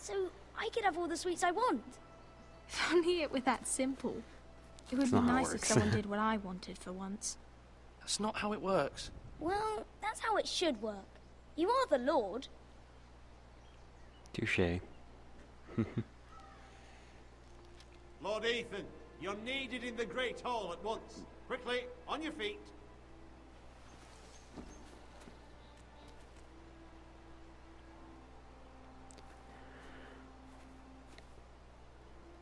so I could have all the sweets I want. If only it were that simple. It would be nice if someone did what I wanted for once. That's not how it works. Well, that's how it should work. You are the Lord. Touché. Lord Ethan, you're needed in the Great Hall at once. Quickly, on your feet.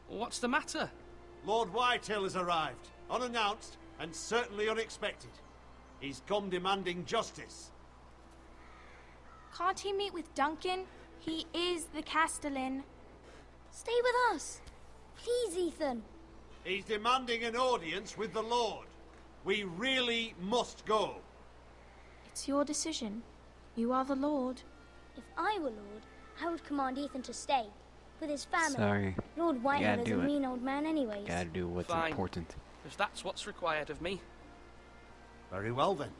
What's the matter? Lord Whitehill has arrived, unannounced and certainly unexpected. He's come demanding justice. Can't he meet with Duncan? He is the Castellan. Stay with us. Please, Ethan. He's demanding an audience with the Lord. We really must go. It's your decision. You are the Lord. If I were Lord, I would command Ethan to stay. With his family. Sorry. Lord Whitehill is a mean old man anyways. Gotta do what's Fine. important. If that's what's required of me. Very well then.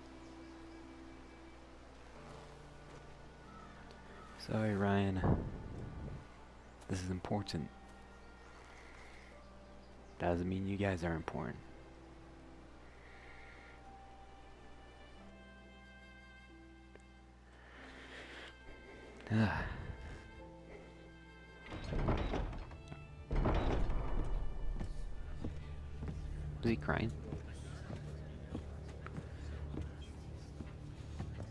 Sorry, Ryan. This is important. Doesn't mean you guys are important. Is he crying?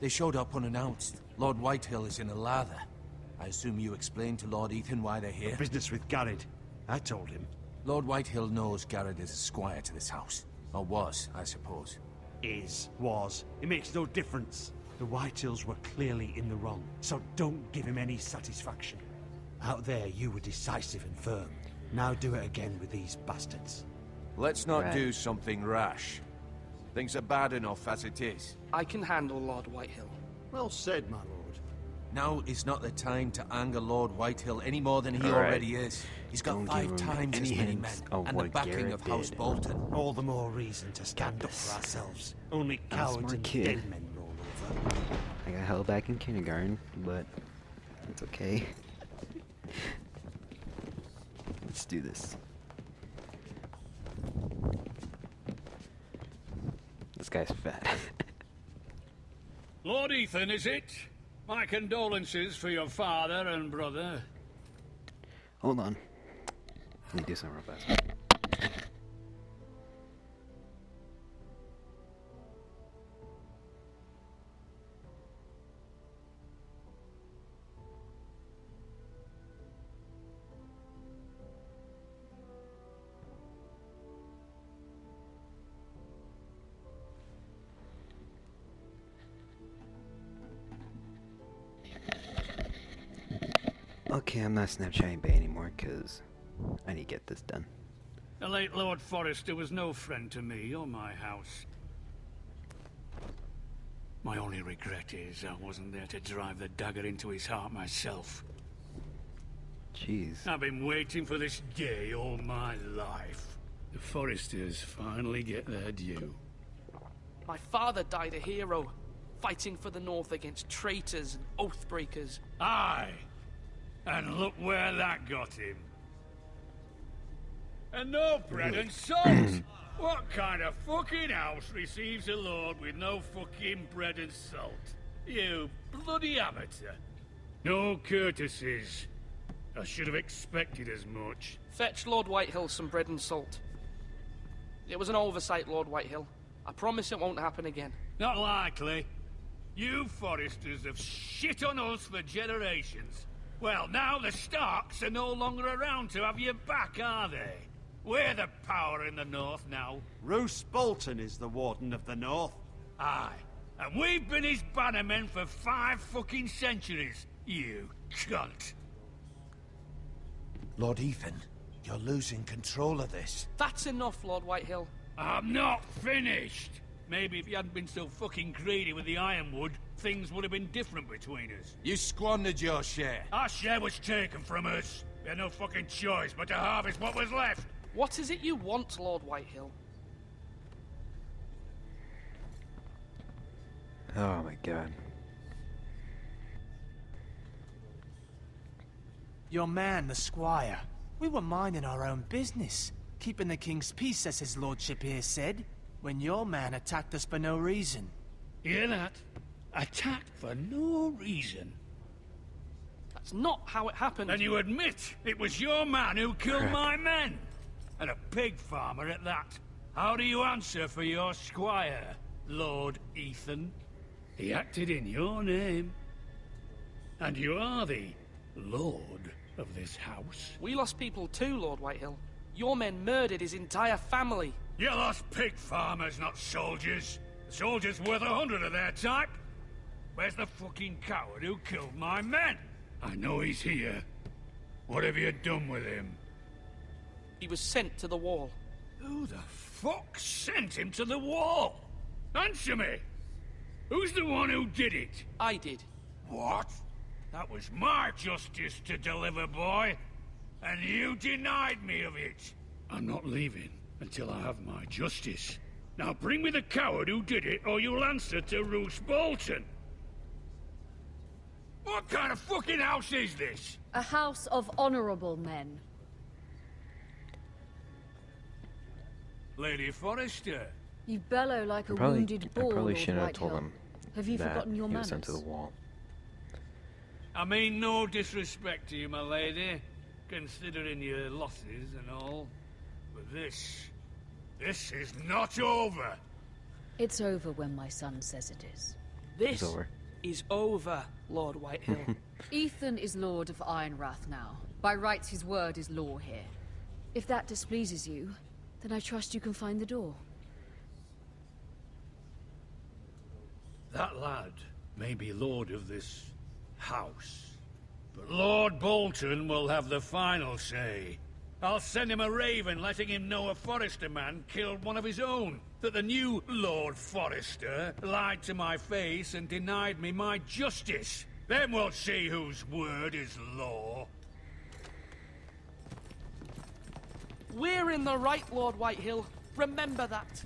They showed up unannounced. Lord Whitehill is in a lather. I assume you explained to Lord Ethan why they're here? Business with Garrett. I told him. Lord Whitehill knows Garrett is a squire to this house. Or was, I suppose. Was. It makes no difference. The Whitehills were clearly in the wrong, so don't give him any satisfaction. Out there, you were decisive and firm. Now do it again with these bastards. Let's not do something rash. Things are bad enough as it is. I can handle Lord Whitehill. Well said, my lord. Now is not the time to anger Lord Whitehill any more than he Alright. already is. He's got Don't 5 give him times as any many hints men, of and the what backing Garrett of House did. Bolton. All the more reason to stand up this. for ourselves. Only I'm a cowards smart and kid. dead men roll over. I got held back in kindergarten, but it's okay. Let's do this. This guy's fat. Lord Ethan, is it? My condolences for your father and brother. Hold on. Let me do something real fast. Okay, I'm not Snapchatting Bay anymore because I need to get this done. The late Lord Forrester was no friend to me or my house. My only regret is I wasn't there to drive the dagger into his heart myself. Jeez. I've been waiting for this day all my life. The Forresters finally get their due. My father died a hero, fighting for the North against traitors and oath-breakers. Aye! And look where that got him. And no bread and salt! What kind of fucking house receives a lord with no fucking bread and salt? You bloody amateur. No courtesies. I should have expected as much. Fetch Lord Whitehill some bread and salt. It was an oversight, Lord Whitehill. I promise it won't happen again. Not likely. You Forresters have shit on us for generations. Well, now the Starks are no longer around to have your back, are they? We're the power in the North now. Roose Bolton is the Warden of the North. Aye. And we've been his bannermen for 5 fucking centuries, you cunt. Lord Ethan, you're losing control of this. That's enough, Lord Whitehill. I'm not finished. Maybe if you hadn't been so fucking greedy with the ironwood, things would have been different between us. You squandered your share. Our share was taken from us. We had no fucking choice but to harvest what was left. What is it you want, Lord Whitehill? Oh my god. Your man, the squire. We were minding our own business, keeping the king's peace, as his lordship here said, when your man attacked us for no reason. Hear that? Attacked for no reason. That's not how it happened. And you admit it was your man who killed my men? And a pig farmer at that. How do you answer for your squire, Lord Ethan? He acted in your name. And you are the lord of this house. We lost people too, Lord Whitehill. Your men murdered his entire family. You lost pig farmers, not soldiers. The soldiers worth 100 of their type. Where's the fucking coward who killed my men? I know he's here. What have you done with him? He was sent to the wall. Who the fuck sent him to the wall? Answer me! Who's the one who did it? I did. What? That was my justice to deliver, boy. And you denied me of it. I'm not leaving until I have my justice. Now bring me the coward who did it, or you'll answer to Roose Bolton. What kind of fucking house is this? A house of honorable men. Lady Forrester. You bellow like a I wounded bull, probably Lord shouldn't have told Whitehill. him Have you that forgotten your he manners? was sent to the wall. I mean no disrespect to you, my lady, considering your losses and all. But this is not over. It's over when my son says it is. This over. is over, Lord Whitehill. Ethan is Lord of Ironrath now. By rights, his word is law here. If that displeases you, then I trust you can find the door. That lad may be lord of this house, but Lord Bolton will have the final say. I'll send him a raven letting him know a Forrester man killed one of his own. That the new Lord Forrester lied to my face and denied me my justice. Then we'll see whose word is law. We're in the right, Lord Whitehill. Remember that.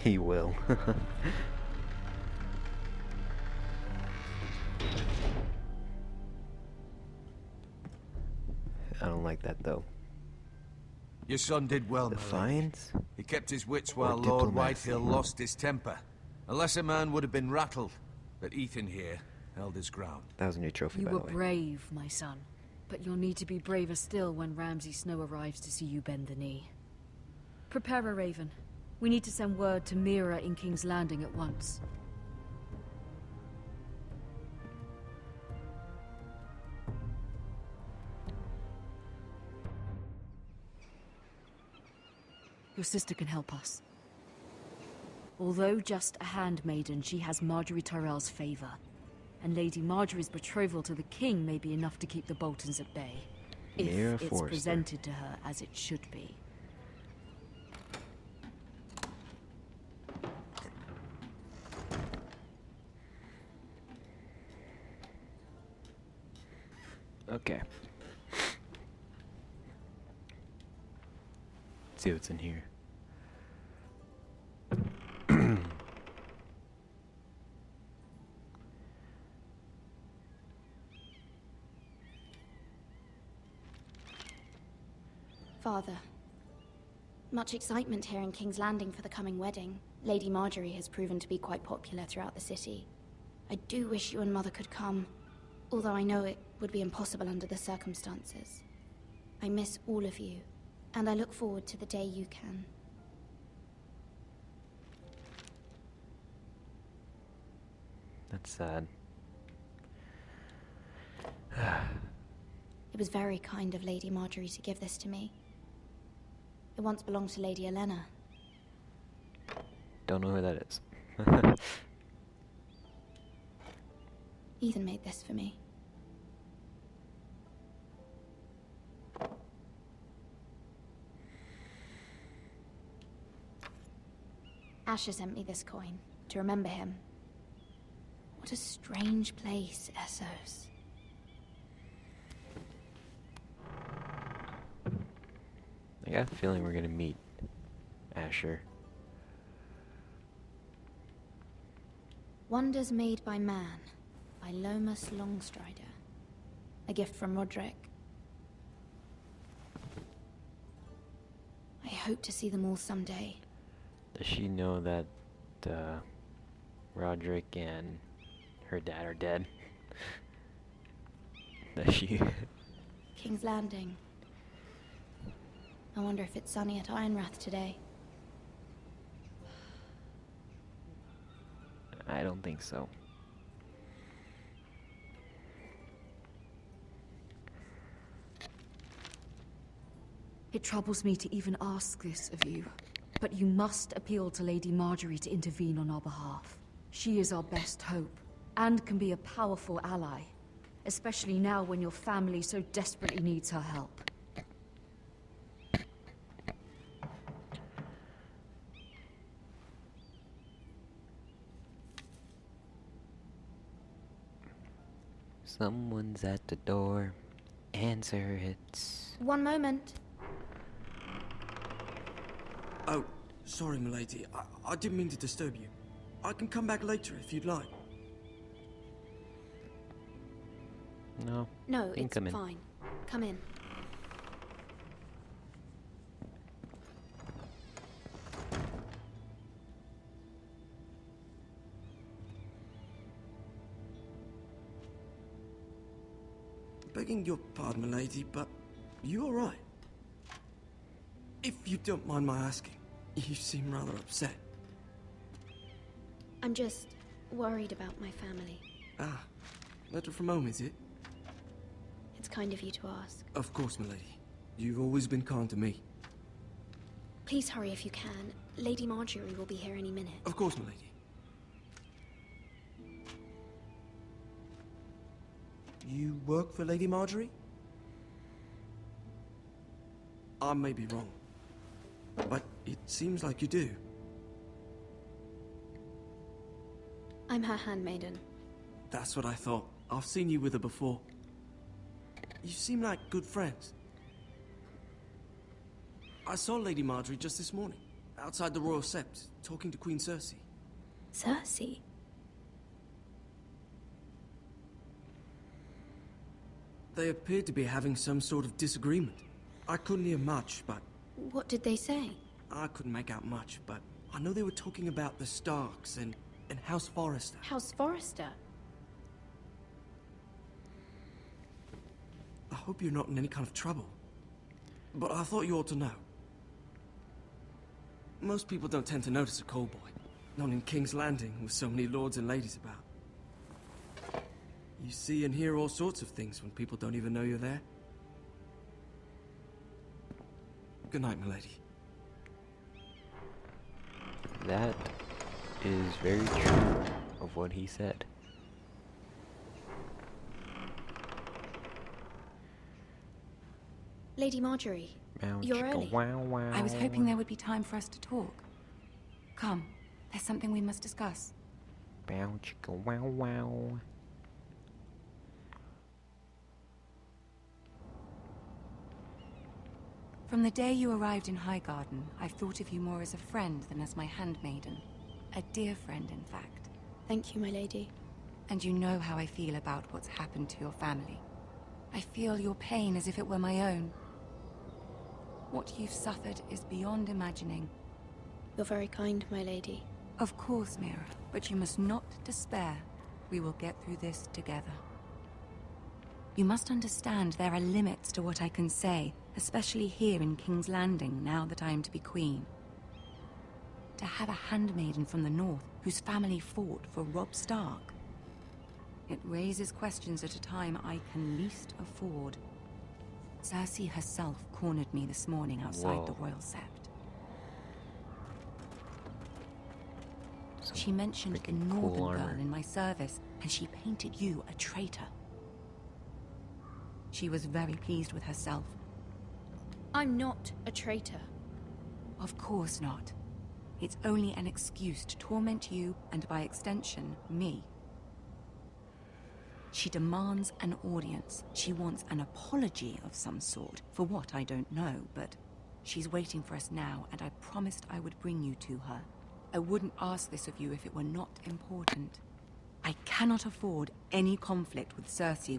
He will. I don't like that though. Your son did well, my lady. Defiance? He kept his wits Or while Lord diplomacy? Whitehill lost his temper. A lesser man would have been rattled, but Ethan here held his ground. That was a new trophy, You by were the way. brave, my son. But you'll need to be braver still when Ramsay Snow arrives to see you bend the knee. Prepare a raven. We need to send word to Mira in King's Landing at once. Your sister can help us. Although just a handmaiden, she has Marjorie Tyrell's favor. And Lady Marjorie's betrothal to the king may be enough to keep the Boltons at bay. If Mira it's Forrester. presented to her as it should be. Okay. Let's see what's in here. Father, much excitement here in King's Landing for the coming wedding. Lady Marjorie has proven to be quite popular throughout the city. I do wish you and Mother could come, although I know it would be impossible under the circumstances. I miss all of you, and I look forward to the day you can. That's sad. It was very kind of Lady Marjorie to give this to me. It once belonged to Lady Elena. Don't know who that is. Ethan made this for me. Asher sent me this coin to remember him. What a strange place, Essos. I got a feeling we're gonna meet Asher. Wonders made by man by Lomas Longstrider. A gift from Roderick. I hope to see them all someday. Does she know that Roderick and her dad are dead? Does she? King's Landing. I wonder if it's sunny at Ironrath today. I don't think so. It troubles me to even ask this of you, but you must appeal to Lady Marjorie to intervene on our behalf. She is our best hope, and can be a powerful ally, especially now when your family so desperately needs her help. Someone's at the door. Answer it. One moment. Oh, sorry, milady. I didn't mean to disturb you. I can come back later if you'd like. No. No, you can it's come in. fine. Come in. Begging your pardon, milady, but you all right? If you don't mind my asking, you seem rather upset. I'm just worried about my family. Ah, letter from home, is it? It's kind of you to ask. Of course, milady. You've always been kind to me. Please hurry if you can. Lady Marjorie will be here any minute. Of course, milady. You work for Lady Marjorie? I may be wrong, but it seems like you do. I'm her handmaiden. That's what I thought. I've seen you with her before. You seem like good friends. I saw Lady Marjorie just this morning, outside the Royal Sept, talking to Queen Cersei. Cersei? They appeared to be having some sort of disagreement. I couldn't hear much, but... What did they say? I couldn't make out much, but I know they were talking about the Starks and House Forrester. House Forrester? I hope you're not in any kind of trouble. But I thought you ought to know. Most people don't tend to notice a call boy. Not in King's Landing, with so many lords and ladies about. You see and hear all sorts of things when people don't even know you're there. Good night, milady. That is very true of what he said. Lady Marjorie, Meow, you're chicka, early. wow, wow. I was hoping there would be time for us to talk. Come, there's something we must discuss. Meow, chicka, wow, wow. From the day you arrived in Highgarden, I've thought of you more as a friend than as my handmaiden. A dear friend, in fact. Thank you, my lady. And you know how I feel about what's happened to your family. I feel your pain as if it were my own. What you've suffered is beyond imagining. You're very kind, my lady. Of course, Mira, but you must not despair. We will get through this together. You must understand there are limits to what I can say, especially here in King's Landing, now that I am to be queen. To have a handmaiden from the north, whose family fought for Robb Stark. It raises questions at a time I can least afford. Cersei herself cornered me this morning outside the Royal Sept. She mentioned the northern girl in my service, and she painted you a traitor. She was very pleased with herself. I'm not a traitor. Of course not. It's only an excuse to torment you, and by extension, me. She demands an audience. She wants an apology of some sort. For what, I don't know, but she's waiting for us now, and I promised I would bring you to her. I wouldn't ask this of you if it were not important. I cannot afford any conflict with Cersei